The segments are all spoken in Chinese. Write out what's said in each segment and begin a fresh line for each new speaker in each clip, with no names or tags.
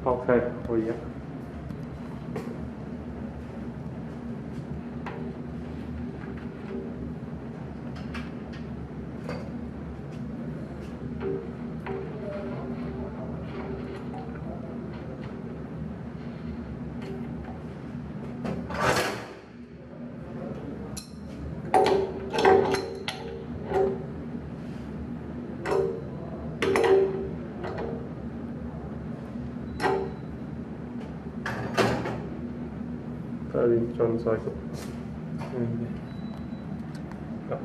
OK， 可以啊。Tadi John cycle. Ja.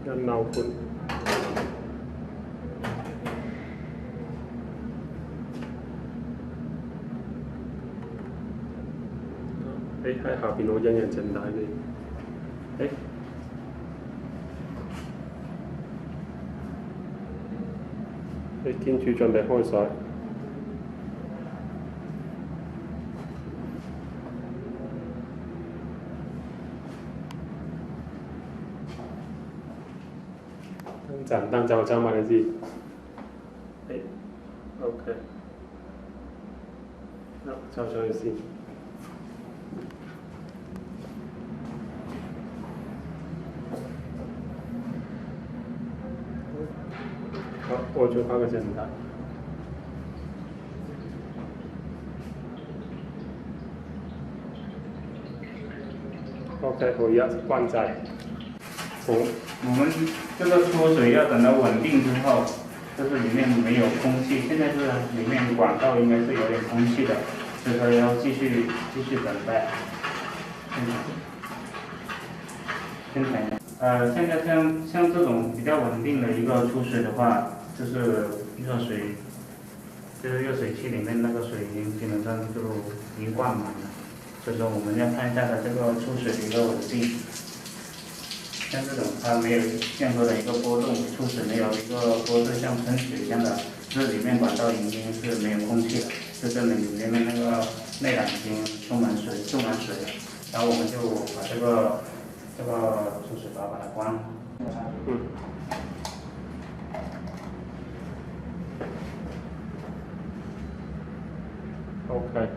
要闹滚。还好比我樣樣整大啲。天主準備開晒。等陣我走埋你知。OK。好，走上去先。好，我就放个简单。OK， 我要灌载。
我们这个出水要等到稳定之后，就是里面没有空气，现在是里面管道应该是有点空气的，所以说要继续等待。现在像这种比较稳定的一个出水的话，就是热水器里面那个水基本上就已经灌满了，所以说我们要看一下它这个出水的一个稳定。像这种它没有任何的一个波动，出水没有一个波动像喷水一样的，这里面管道已经是没有空气了，就证明里面那个内胆已经充满水了。然后我们就把这个出水阀把它关了。
OK。